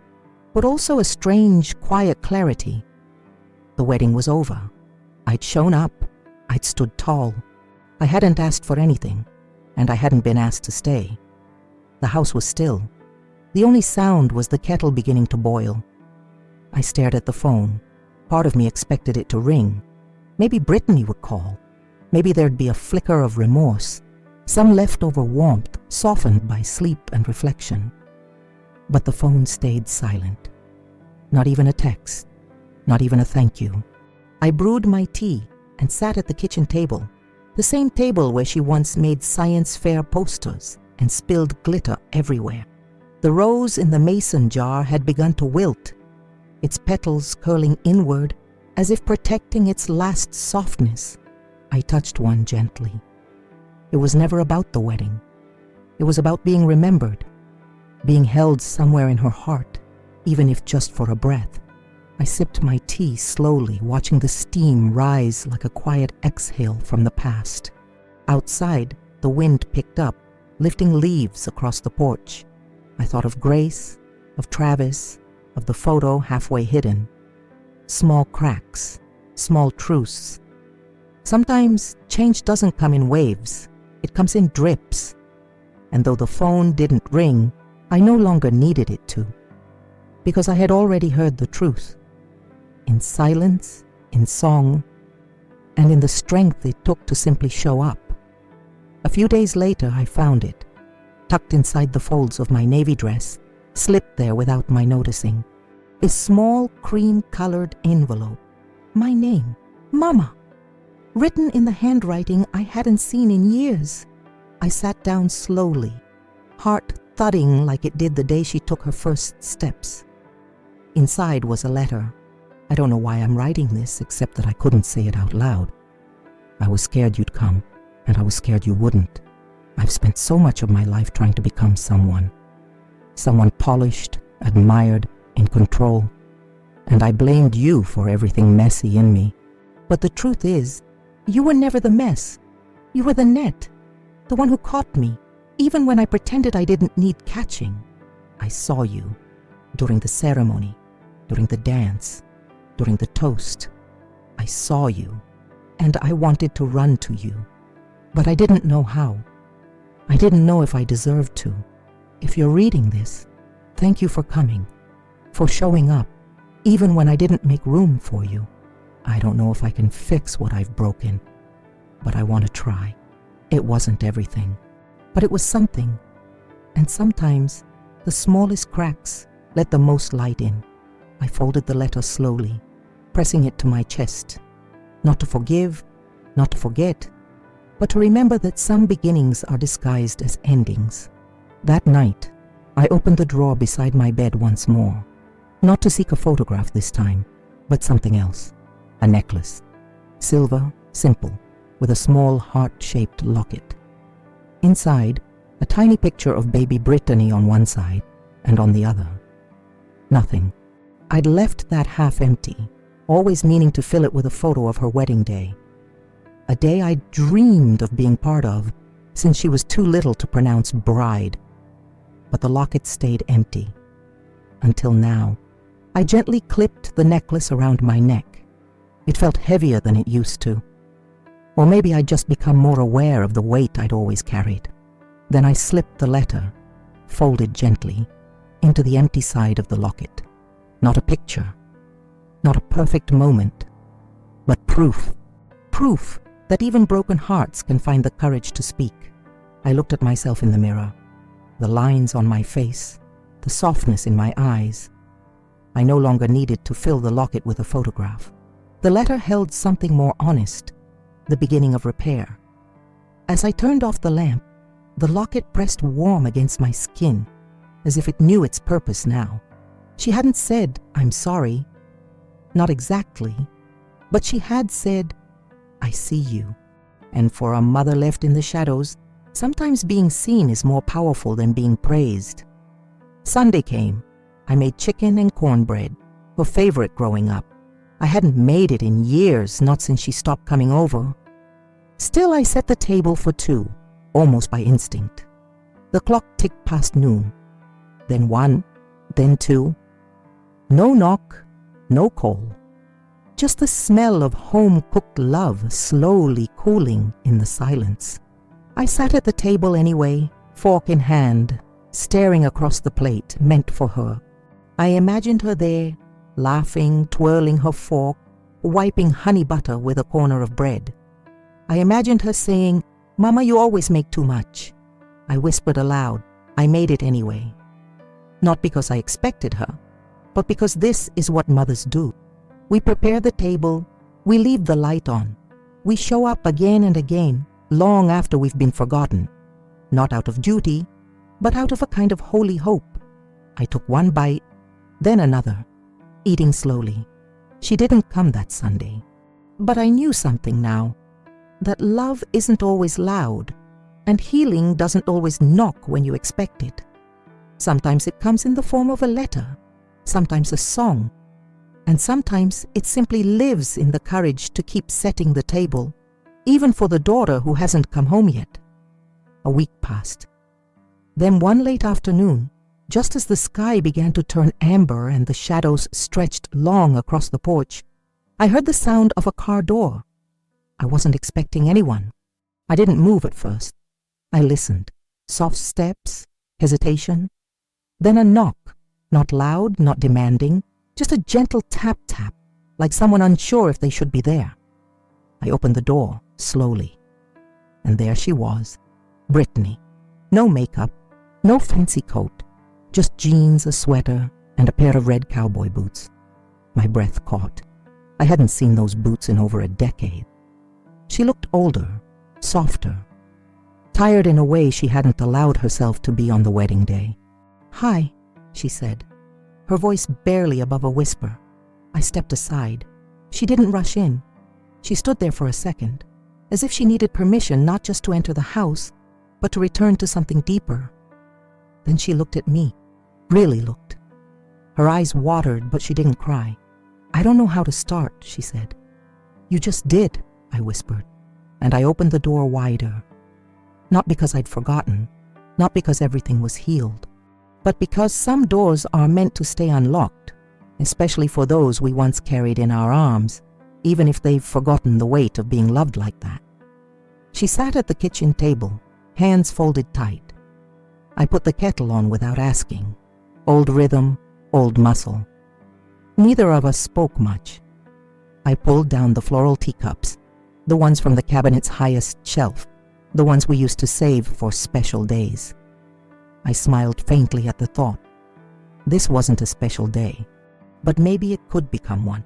but also a strange, quiet clarity. The wedding was over. I'd shown up. I'd stood tall. I hadn't asked for anything, and I hadn't been asked to stay. The house was still. The only sound was the kettle beginning to boil. I stared at the phone. Part of me expected it to ring. Maybe Brittany would call. Maybe there'd be a flicker of remorse, some leftover warmth softened by sleep and reflection. But the phone stayed silent. Not even a text. Not even a thank you. I brewed my tea and sat at the kitchen table, the same table where she once made science fair posters and spilled glitter everywhere. The rose in the mason jar had begun to wilt, its petals curling inward as if protecting its last softness. I touched one gently. It was never about the wedding. It was about being remembered, being held somewhere in her heart, even if just for a breath. I sipped my tea slowly, watching the steam rise like a quiet exhale from the past. Outside, the wind picked up, lifting leaves across the porch. I thought of Grace, of Travis, of the photo halfway hidden. Small cracks, small truths. Sometimes change doesn't come in waves, it comes in drips. And though the phone didn't ring, I no longer needed it to, because I had already heard the truth. In silence, in song, and in the strength it took to simply show up. A few days later, I found it, tucked inside the folds of my navy dress, slipped there without my noticing. A small cream-colored envelope. My name, Mama, written in the handwriting I hadn't seen in years. I sat down slowly, heart thudding like it did the day she took her first steps. Inside was a letter. I don't know why I'm writing this, except that I couldn't say it out loud. I was scared you'd come, and I was scared you wouldn't. I've spent so much of my life trying to become someone. Someone polished, admired, in control. And I blamed you for everything messy in me. But the truth is, you were never the mess. You were the net, the one who caught me, even when I pretended I didn't need catching. I saw you during the ceremony, during the dance, during the toast. I saw you, and I wanted to run to you, but I didn't know how. I didn't know if I deserved to. If you're reading this, thank you for coming, for showing up, even when I didn't make room for you. I don't know if I can fix what I've broken, but I want to try. It wasn't everything, but it was something. And sometimes the smallest cracks let the most light in. I folded the letter slowly, pressing it to my chest. Not to forgive, not to forget, but to remember that some beginnings are disguised as endings. That night, I opened the drawer beside my bed once more, not to seek a photograph this time, but something else. A necklace, silver, simple, with a small heart-shaped locket. Inside, a tiny picture of baby Brittany on one side, and on the other, nothing. I'd left that half empty, always meaning to fill it with a photo of her wedding day. A day I dreamed of being part of, since she was too little to pronounce bride. But the locket stayed empty. Until now. I gently clipped the necklace around my neck. It felt heavier than it used to. Or maybe I'd just become more aware of the weight I'd always carried. Then I slipped the letter, folded gently, into the empty side of the locket. Not a picture, not a perfect moment, but proof. Proof that even broken hearts can find the courage to speak. I looked at myself in the mirror, the lines on my face, the softness in my eyes. I no longer needed to fill the locket with a photograph. The letter held something more honest, the beginning of repair. As I turned off the lamp, the locket pressed warm against my skin, as if it knew its purpose now. She hadn't said, "I'm sorry." Not exactly, but she had said, "I see you." And for a mother left in the shadows, sometimes being seen is more powerful than being praised. Sunday came. I made chicken and cornbread, her favorite growing up. I hadn't made it in years, not since she stopped coming over. Still, I set the table for two, almost by instinct. The clock ticked past noon, then one, then two. No knock, no call. Just the smell of home-cooked love slowly cooling in the silence. I sat at the table anyway, fork in hand, staring across the plate meant for her. I imagined her there, laughing, twirling her fork, wiping honey butter with a corner of bread. I imagined her saying, "Mama, you always make too much." I whispered aloud, "I made it anyway." Not because I expected her, but because this is what mothers do. We prepare the table, we leave the light on. We show up again and again, long after we've been forgotten. Not out of duty, but out of a kind of holy hope. I took one bite, then another, eating slowly. She didn't come that Sunday. But I knew something now, that love isn't always loud, and healing doesn't always knock when you expect it. Sometimes it comes in the form of a letter, sometimes a song, and sometimes it simply lives in the courage to keep setting the table, even for the daughter who hasn't come home yet. A week passed. Then one late afternoon, Just as the sky began to turn amber and the shadows stretched long across the porch, I heard the sound of a car door. I wasn't expecting anyone. I didn't move at first. I listened. Soft steps, hesitation, then a knock, not loud, not demanding, just a gentle tap-tap, like someone unsure if they should be there. I opened the door, slowly, and there she was, Brittany. No makeup, no fancy coat, just jeans, a sweater, and a pair of red cowboy boots. My breath caught. I hadn't seen those boots in over a decade. She looked older, softer, tired in a way she hadn't allowed herself to be on the wedding day. "Hi," she said, her voice barely above a whisper. I stepped aside. She didn't rush in. She stood there for a second, as if she needed permission not just to enter the house, but to return to something deeper. Then she looked at me, really looked. Her eyes watered, but she didn't cry. "I don't know how to start," she said. "You just did," I whispered, and I opened the door wider. Not because I'd forgotten, not because everything was healed, but because some doors are meant to stay unlocked, especially for those we once carried in our arms, even if they've forgotten the weight of being loved like that. She sat at the kitchen table, hands folded tight. I put the kettle on without asking. Old rhythm, old muscle. Neither of us spoke much. I pulled down the floral teacups, the ones from the cabinet's highest shelf, the ones we used to save for special days. I smiled faintly at the thought. This wasn't a special day, but maybe it could become one.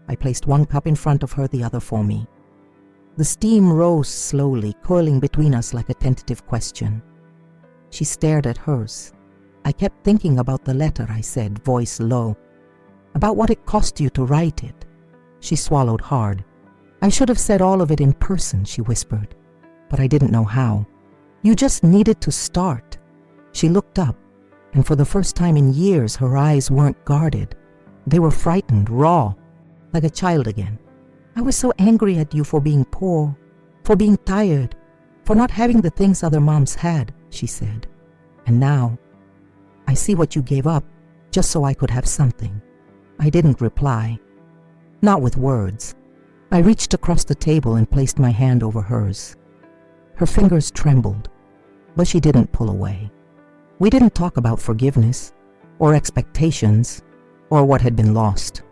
I placed one cup in front of her, the other for me. The steam rose slowly, coiling between us like a tentative question. She stared at hers. I kept thinking about the letter, I said, voice low. About what it cost you to write it. She swallowed hard. "I should have said all of it in person," she whispered, but I didn't know how. "You just needed to start." She looked up, and for the first time in years, her eyes weren't guarded. They were frightened, raw, like a child again. "I was so angry at you for being poor, for being tired, for not having the things other moms had," she said. "And now, I see what you gave up just so I could have something." I didn't reply. Not with words. I reached across the table and placed my hand over hers. Her fingers trembled, but she didn't pull away. We didn't talk about forgiveness, or expectations, or what had been lost.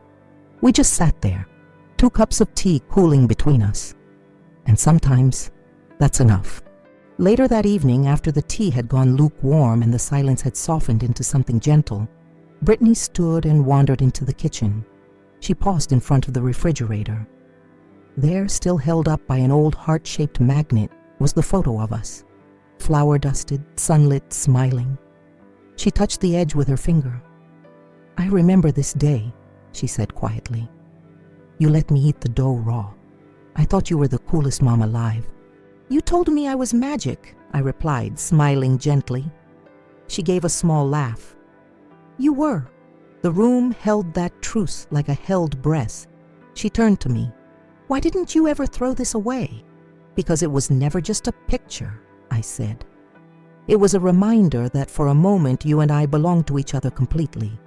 We just sat there, 2 cups of tea cooling between us. And sometimes, that's enough. Later that evening, after the tea had gone lukewarm and the silence had softened into something gentle, Brittany stood and wandered into the kitchen. She paused in front of the refrigerator. There, still held up by an old heart-shaped magnet, was the photo of us. Flower-dusted, sunlit, smiling. She touched the edge with her finger. "I remember this day," she said quietly. "You let me eat the dough raw. I thought you were the coolest mom alive." "You told me I was magic," I replied, smiling gently. She gave a small laugh. "You were." The room held that truce like a held breath. She turned to me. "Why didn't you ever throw this away?" "Because it was never just a picture," I said. "It was a reminder that for a moment you and I belonged to each other completely."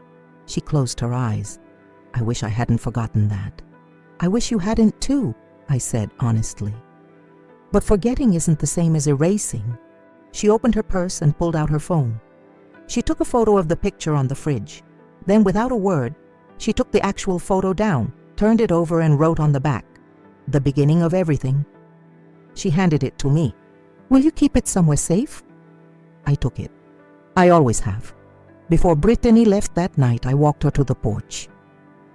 She closed her eyes. "I wish I hadn't forgotten that." "I wish you hadn't too," I said honestly. "But forgetting isn't the same as erasing." She opened her purse and pulled out her phone. She took a photo of the picture on the fridge. Then, without a word, she took the actual photo down, turned it over and wrote on the back, "The beginning of everything." She handed it to me. "Will you keep it somewhere safe?" I took it. I always have. Before Brittany left that night, I walked her to the porch.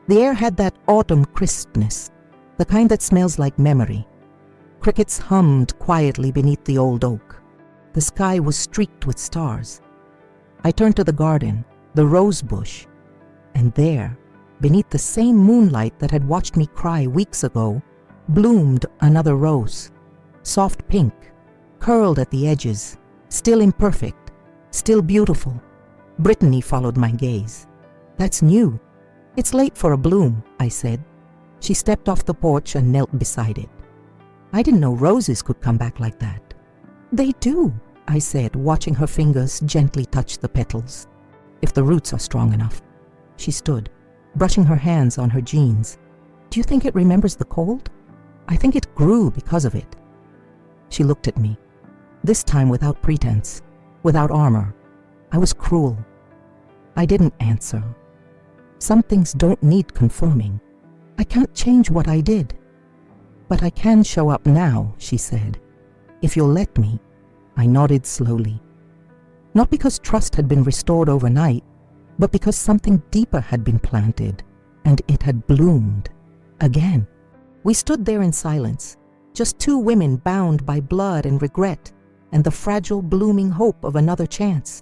The air had that autumn crispness, the kind that smells like memory. Crickets hummed quietly beneath the old oak. The sky was streaked with stars. I turned to the garden, the rose bush, and there, beneath the same moonlight that had watched me cry weeks ago, bloomed another rose, soft pink, curled at the edges, still imperfect, still beautiful. Brittany followed my gaze. "That's new. It's late for a bloom," I said. She stepped off the porch and knelt beside it. "I didn't know roses could come back like that." "They do," I said, watching her fingers gently touch the petals. if the roots are strong enough. She stood, brushing her hands on her jeans. Do you think it remembers the cold? I think it grew because of it. She looked at me, this time without pretense, without armor. I was cruel. I didn't answer. Some things don't need confirming. I can't change what I did. But I can show up now, she said. If you'll let me. I nodded slowly. Not because trust had been restored overnight, but because something deeper had been planted, and it had bloomed again. We stood there in silence, just two women bound by blood and regret, and the fragile blooming hope of another chance.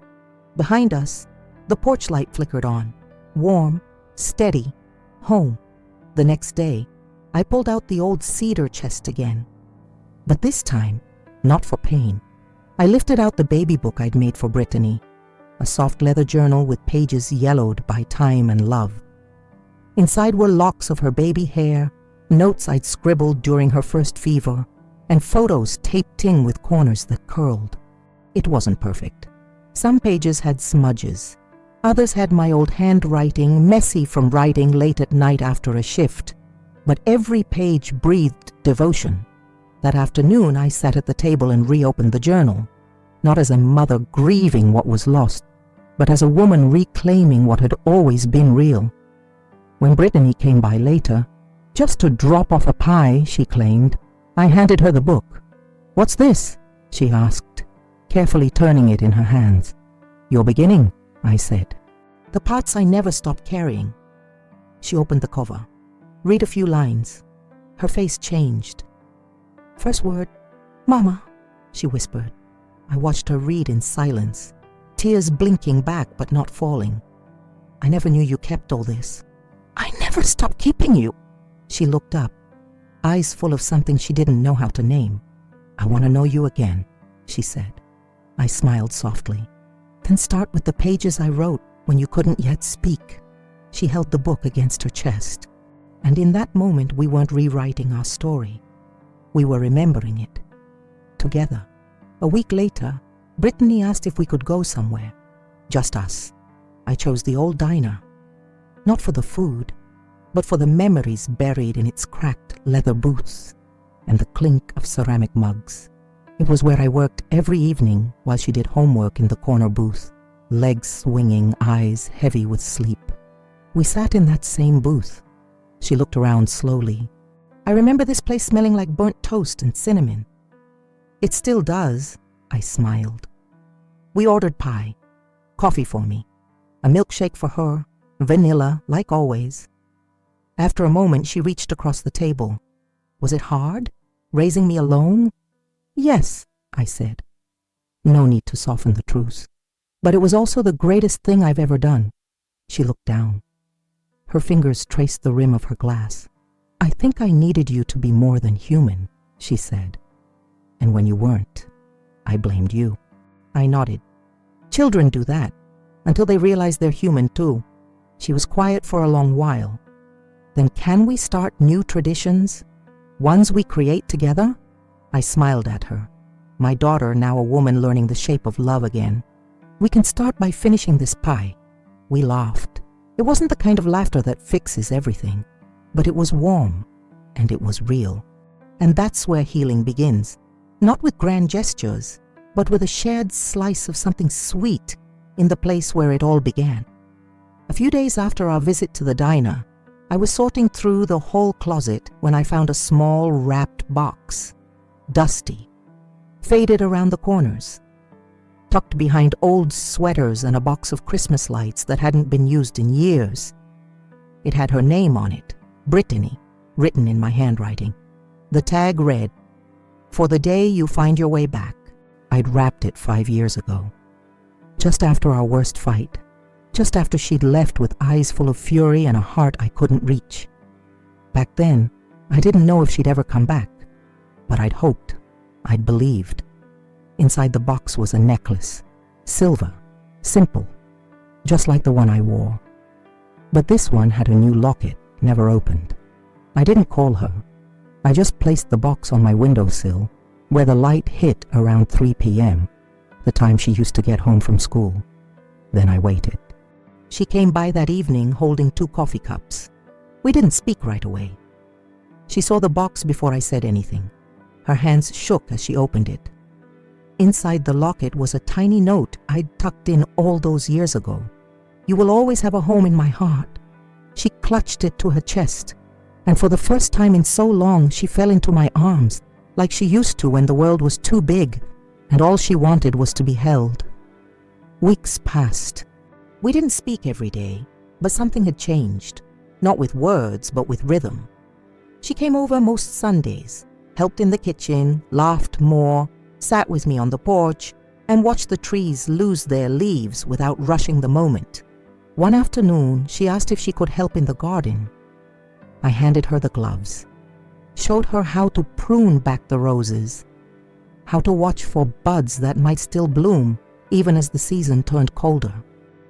Behind us, the porch light flickered on, warm, steady, home. The next day, I pulled out the old cedar chest again. But this time, not for pain. I lifted out the baby book I'd made for Brittany, a soft leather journal with pages yellowed by time and love. Inside were locks of her baby hair, notes I'd scribbled during her first fever, and photos taped in with corners that curled. It wasn't perfect. Some pages had smudges. Others had my old handwriting, messy from writing late at night after a shift. But every page breathed devotion. That afternoon, I sat at the table and reopened the journal, not as a mother grieving what was lost, but as a woman reclaiming what had always been real. When Brittany came by later, just to drop off a pie, she claimed, I handed her the book. What's this? She asked, carefully turning it in her hands. You're beginning, I said. The parts I never stopped carrying. She opened the cover. Read a few lines. Her face changed. First word, Mama, she whispered. I watched her read in silence, tears blinking back but not falling. I never knew you kept all this. I never stopped keeping you. She looked up, eyes full of something she didn't know how to name. I want to know you again, she said. I smiled softly. Then start with the pages I wrote when you couldn't yet speak. She held the book against her chest. And in that moment, we weren't rewriting our story. We were remembering it. Together. A week later, Brittany asked if we could go somewhere. Just us. I chose the old diner. Not for the food, but for the memories buried in its cracked leather booths and the clink of ceramic mugs. It was where I worked every evening while she did homework in the corner booth, legs swinging, eyes heavy with sleep. We sat in that same booth. She looked around slowly. I remember this place smelling like burnt toast and cinnamon. It still does, I smiled. We ordered pie, coffee for me, a milkshake for her, vanilla, like always. After a moment, she reached across the table. Was it hard, raising me alone? Yes, I said. No need to soften the truth. But it was also the greatest thing I've ever done. She looked down. Her fingers traced the rim of her glass. I think I needed you to be more than human, she said. And when you weren't, I blamed you. I nodded. Children do that, until they realize they're human too. She was quiet for a long while. Then can we start new traditions? Ones we create together? I smiled at her. My daughter, now a woman learning the shape of love again. We can start by finishing this pie. We laughed. It wasn't the kind of laughter that fixes everything, but it was warm, and it was real. And that's where healing begins. Not with grand gestures, but with a shared slice of something sweet in the place where it all began. A few days after our visit to the diner, I was sorting through the hall closet when I found a small wrapped box, dusty, faded around the corners, tucked behind old sweaters and a box of Christmas lights that hadn't been used in years. It had her name on it, Brittany, written in my handwriting. The tag read, "For the day you find your way back." I'd wrapped it 5 years ago. Just after our worst fight. Just after she'd left with eyes full of fury and a heart I couldn't reach. Back then, I didn't know if she'd ever come back, but I'd hoped, I'd believed. Inside the box was a necklace, silver, simple, just like the one I wore. But this one had a new locket, never opened. I didn't call her. I just placed the box on my windowsill, where the light hit around 3 p.m., the time she used to get home from school. Then I waited. She came by that evening holding 2 coffee cups. We didn't speak right away. She saw the box before I said anything. Her hands shook as she opened it. Inside the locket was a tiny note I'd tucked in all those years ago. "You will always have a home in my heart." She clutched it to her chest, and for the first time in so long she fell into my arms, like she used to when the world was too big and all she wanted was to be held. Weeks passed. We didn't speak every day, but something had changed, not with words but with rhythm. She came over most Sundays, helped in the kitchen, laughed more, sat with me on the porch, and watched the trees lose their leaves without rushing the moment. One afternoon, she asked if she could help in the garden. I handed her the gloves, showed her how to prune back the roses, how to watch for buds that might still bloom even as the season turned colder.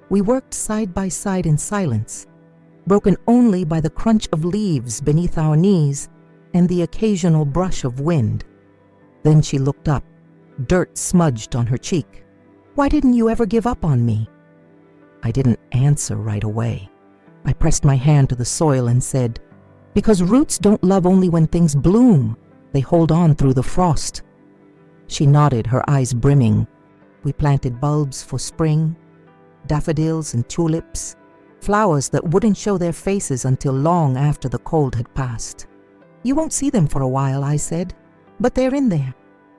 We worked side by side in silence, broken only by the crunch of leaves beneath our knees and the occasional brush of wind. Then she looked up, dirt smudged on her cheek. "Why didn't you ever give up on me?" I didn't answer right away. I pressed my hand to the soil and said, "Because roots don't love only when things bloom. They hold on through the frost." She nodded, her eyes brimming. We planted bulbs for spring, daffodils and tulips, flowers that wouldn't show their faces until long after the cold had passed. "You won't see them for a while," I said, "but they're in there,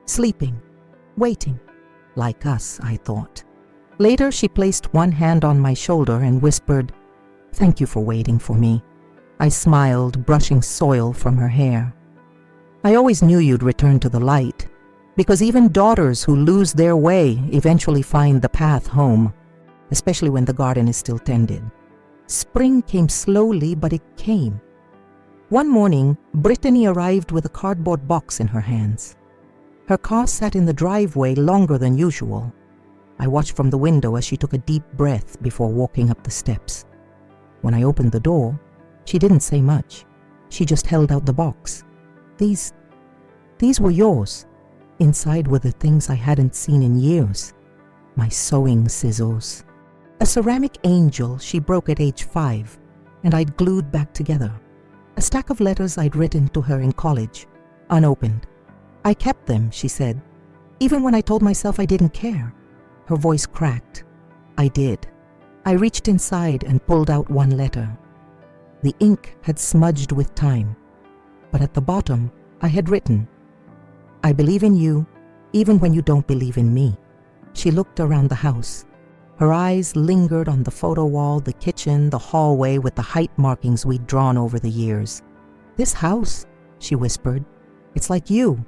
sleeping, waiting, like us," I thought. Later, she placed one hand on my shoulder and whispered, "Thank you for waiting for me." I smiled, brushing soil from her hair. "I always knew you'd return to the light, because even daughters who lose their way eventually find the path home, especially when the garden is still tended." Spring came slowly, but it came. One morning, Brittany arrived with a cardboard box in her hands. Her car sat in the driveway longer than usual. I watched from the window as she took a deep breath before walking up the steps. When I opened the door, she didn't say much. She just held out the box. These were yours." Inside were the things I hadn't seen in years. My sewing scissors. A ceramic angel she broke at age 5, and I'd glued back together. A stack of letters I'd written to her in college, unopened. "I kept them," she said, "even when I told myself I didn't care." Her voice cracked. I did. I reached inside and pulled out one letter. The ink had smudged with time, but at the bottom I had written, "I believe in you, even when you don't believe in me." She looked around the house. Her eyes lingered on the photo wall, the kitchen, the hallway with the height markings we'd drawn over the years. "This house," she whispered, "it's like you,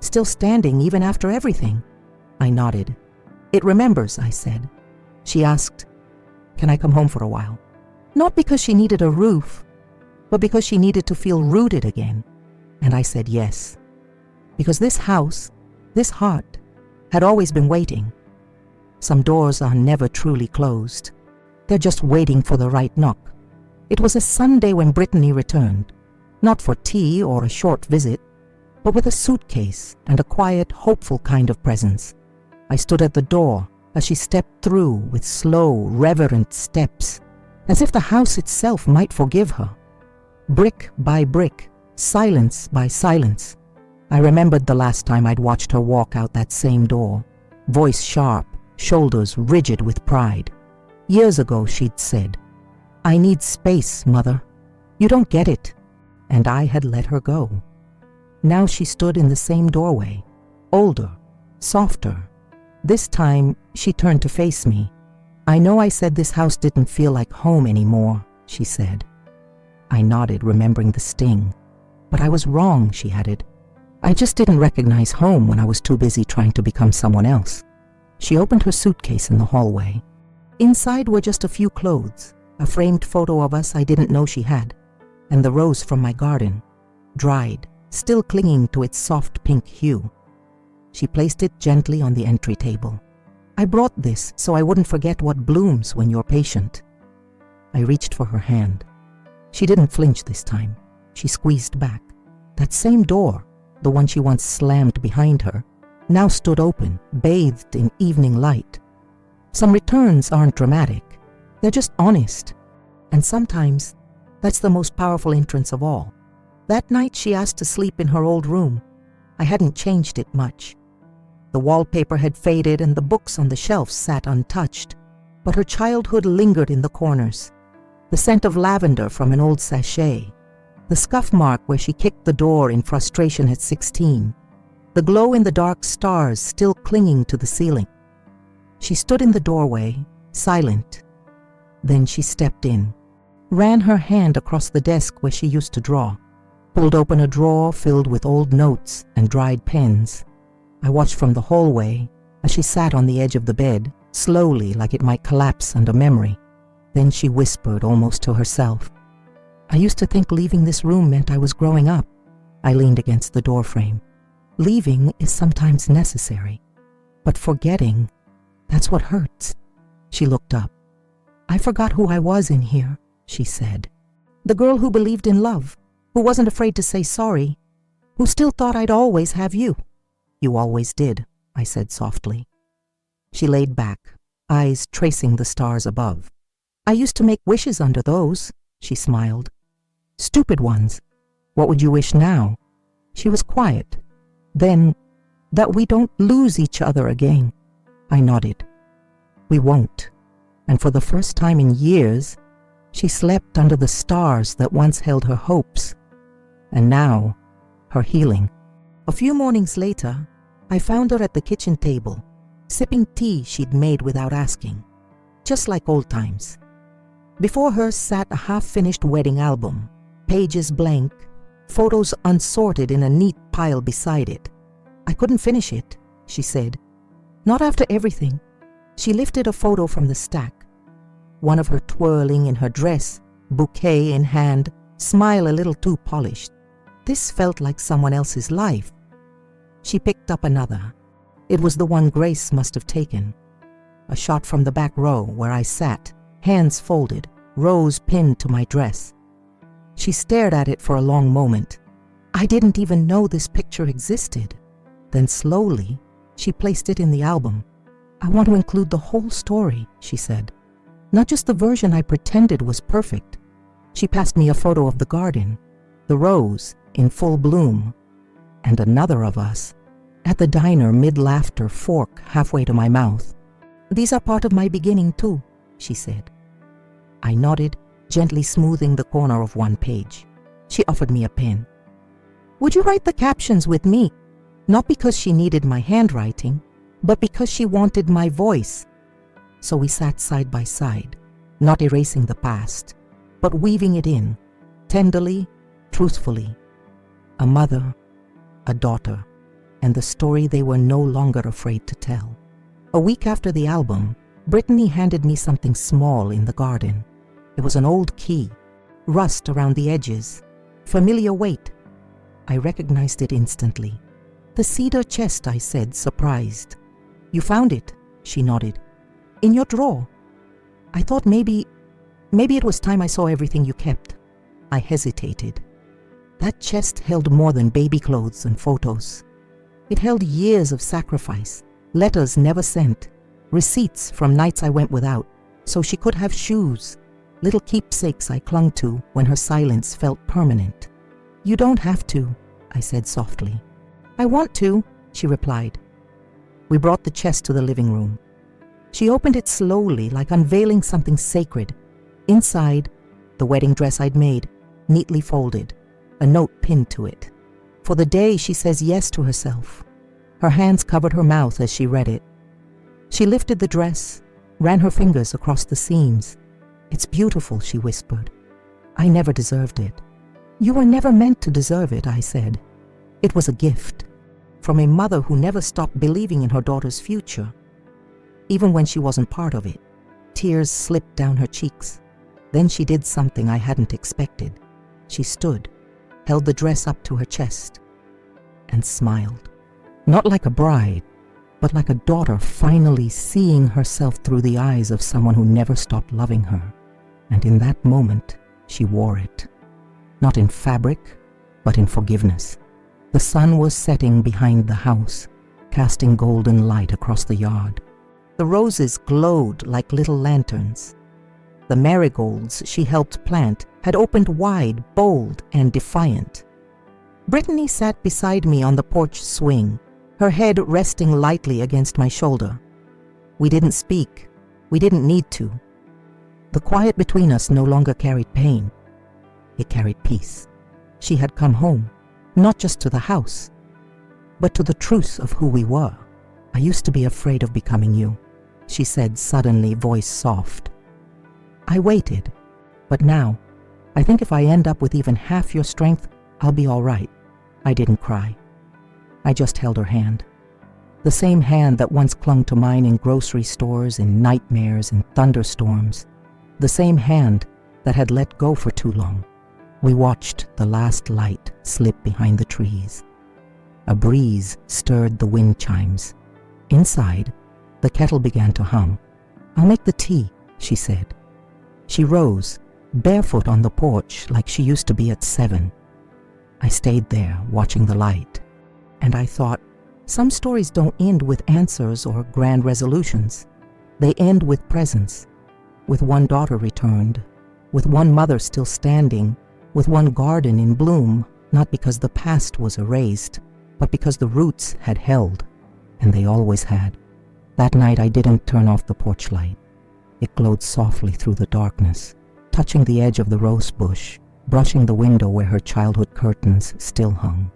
still standing even after everything." I nodded. "It remembers," I said. She asked, "Can I come home for a while?" Not because she needed a roof, but because she needed to feel rooted again. And I said yes. Because this house, this heart, had always been waiting. Some doors are never truly closed. They're just waiting for the right knock. It was a Sunday when Brittany returned, not for tea or a short visit, but with a suitcase and a quiet, hopeful kind of presence. I stood at the door as she stepped through with slow, reverent steps, as if the house itself might forgive her. Brick by brick, silence by silence. I remembered the last time I'd watched her walk out that same door, voice sharp, shoulders rigid with pride. Years ago, she'd said, "I need space, Mother. You don't get it." And I had let her go. Now she stood in the same doorway, older, softer. This time, she turned to face me. "I know I said this house didn't feel like home anymore," she said. I nodded, remembering the sting. "But I was wrong," she added. "I just didn't recognize home when I was too busy trying to become someone else." She opened her suitcase in the hallway. Inside were just a few clothes, a framed photo of us I didn't know she had, and the rose from my garden, dried, still clinging to its soft pink hue. She placed it gently on the entry table. "I brought this so I wouldn't forget what blooms when you're patient." I reached for her hand. She didn't flinch this time. She squeezed back. That same door, the one she once slammed behind her, now stood open, bathed in evening light. Some returns aren't dramatic. They're just honest. And sometimes that's the most powerful entrance of all. That night she asked to sleep in her old room. I hadn't changed it much. The wallpaper had faded and the books on the shelves sat untouched, but her childhood lingered in the corners. The scent of lavender from an old sachet, the scuff mark where she kicked the door in frustration at 16, the glow-in-the-dark stars still clinging to the ceiling. She stood in the doorway, silent. Then she stepped in, ran her hand across the desk where she used to draw, pulled open a drawer filled with old notes and dried pens. I watched from the hallway as she sat on the edge of the bed, slowly like it might collapse under memory. Then she whispered almost to herself, "I used to think leaving this room meant I was growing up." I leaned against the doorframe. Leaving is sometimes necessary, but forgetting, that's what hurts. She looked up. "I forgot who I was in here," she said. "The girl who believed in love, who wasn't afraid to say sorry, who still thought I'd always have you." "You always did," I said softly. She laid back, eyes tracing the stars above. "I used to make wishes under those," she smiled. "Stupid ones. What would you wish now?" She was quiet. Then, "That we don't lose each other again." I nodded. "We won't." And for the first time in years, she slept under the stars that once held her hopes. And now, her healing. A few mornings later, I found her at the kitchen table, sipping tea she'd made without asking, just like old times. Before her sat a half-finished wedding album, pages blank, photos unsorted in a neat pile beside it. "I couldn't finish it," she said. "Not after everything." She lifted a photo from the stack, one of her twirling in her dress, bouquet in hand, smile a little too polished. This felt like someone else's life. She picked up another. It was the one Grace must have taken. A shot from the back row where I sat, hands folded, rose pinned to my dress. She stared at it for a long moment. I didn't even know this picture existed. Then slowly, she placed it in the album. "I want to include the whole story," she said. "Not just the version I pretended was perfect." She passed me a photo of the garden, the rose in full bloom, and another of us, at the diner mid-laughter, fork halfway to my mouth. "These are part of my beginning too," she said. I nodded, gently smoothing the corner of one page. She offered me a pen. "Would you write the captions with me?" Not because she needed my handwriting, but because she wanted my voice. So we sat side by side, not erasing the past, but weaving it in, tenderly, truthfully. A mother, a daughter, and the story they were no longer afraid to tell. A week after the album, Brittany handed me something small in the garden. It was an old key, rust around the edges, familiar weight. I recognized it instantly. "The cedar chest," I said, surprised. "You found it," she nodded. "In your drawer." I thought maybe it was time I saw everything you kept. I hesitated. That chest held more than baby clothes and photos. It held years of sacrifice, letters never sent, receipts from nights I went without, so she could have shoes, little keepsakes I clung to when her silence felt permanent. "You don't have to," I said softly. "I want to," she replied. We brought the chest to the living room. She opened it slowly, like unveiling something sacred. Inside, the wedding dress I'd made, neatly folded, a note pinned to it. For the day she says yes to herself. Her hands covered her mouth as she read it. She lifted the dress, ran her fingers across the seams. "It's beautiful," she whispered. "I never deserved it." "You were never meant to deserve it," I said. It was a gift, from a mother who never stopped believing in her daughter's future. Even when she wasn't part of it, tears slipped down her cheeks. Then she did something I hadn't expected. She stood, held the dress up to her chest, and smiled. Not like a bride, but like a daughter finally seeing herself through the eyes of someone who never stopped loving her. And in that moment, she wore it. Not in fabric, but in forgiveness. The sun was setting behind the house, casting golden light across the yard. The roses glowed like little lanterns. The marigolds she helped plant had opened wide, bold, and defiant. Brittany sat beside me on the porch swing, her head resting lightly against my shoulder. We didn't speak. We didn't need to. The quiet between us no longer carried pain. It carried peace. She had come home, not just to the house, but to the truth of who we were. "I used to be afraid of becoming you," she said suddenly, voice soft. I waited, but now, I think if I end up with even half your strength, I'll be all right. I didn't cry. I just held her hand. The same hand that once clung to mine in grocery stores, in nightmares, in thunderstorms. The same hand that had let go for too long. We watched the last light slip behind the trees. A breeze stirred the wind chimes. Inside, the kettle began to hum. "I'll make the tea," she said. She rose, barefoot on the porch like she used to be at 7. I stayed there, watching the light, and I thought, some stories don't end with answers or grand resolutions. They end with presence, with one daughter returned, with one mother still standing, with one garden in bloom, not because the past was erased, but because the roots had held, and they always had. That night I didn't turn off the porch light. It glowed softly through the darkness, touching the edge of the rose bush, brushing the window where her childhood curtains still hung.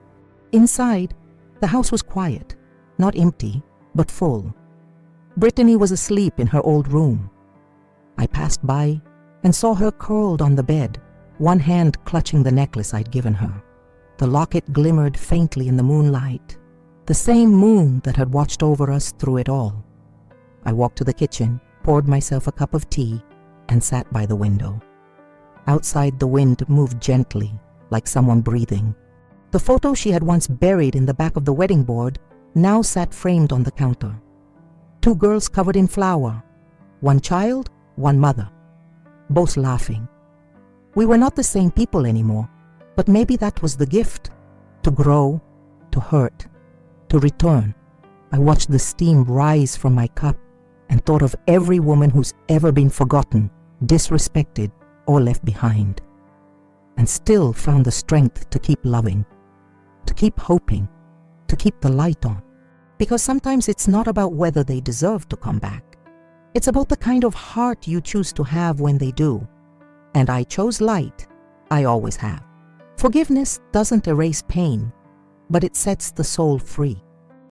Inside, the house was quiet, not empty, but full. Brittany was asleep in her old room. I passed by and saw her curled on the bed, one hand clutching the necklace I'd given her. The locket glimmered faintly in the moonlight, the same moon that had watched over us through it all. I walked to the kitchen, poured myself a cup of tea, and sat by the window. Outside, the wind moved gently, like someone breathing. The photo she had once buried in the back of the wedding board now sat framed on the counter. 2 girls covered in flour, one child, one mother, both laughing. We were not the same people anymore, but maybe that was the gift, to grow, to hurt, to return. I watched the steam rise from my cup and thought of every woman who's ever been forgotten, disrespected, or left behind, and still found the strength to keep loving, to keep hoping, to keep the light on. Because sometimes it's not about whether they deserve to come back. It's about the kind of heart you choose to have when they do. And I chose light. I always have. Forgiveness doesn't erase pain, but it sets the soul free.